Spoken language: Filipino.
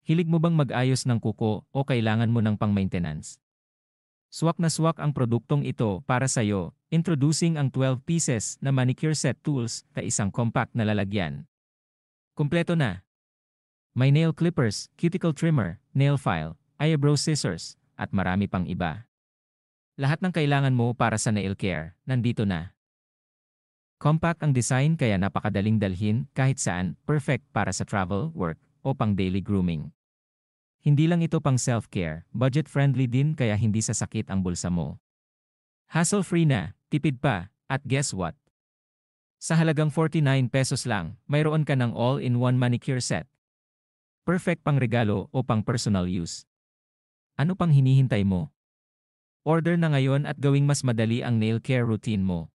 Hilig mo bang mag-ayos ng kuko o kailangan mo ng pang-maintenance? Swak na swak ang produktong ito para sa'yo. Introducing ang 12 pieces na manicure set tools sa isang compact na lalagyan. Kumpleto na. May nail clippers, cuticle trimmer, nail file, eyebrow scissors, at marami pang iba. Lahat ng kailangan mo para sa nail care, nandito na. Compact ang design kaya napakadaling dalhin kahit saan, perfect para sa travel, work, o pang daily grooming. Hindi lang ito pang self-care, budget-friendly din kaya hindi sasakit ang bulsa mo. Hassle-free na, tipid pa, at guess what? Sa halagang 49 pesos lang, mayroon ka ng all-in-one manicure set. Perfect pang regalo o pang personal use. Ano pang hinihintay mo? Order na ngayon at gawing mas madali ang nail care routine mo.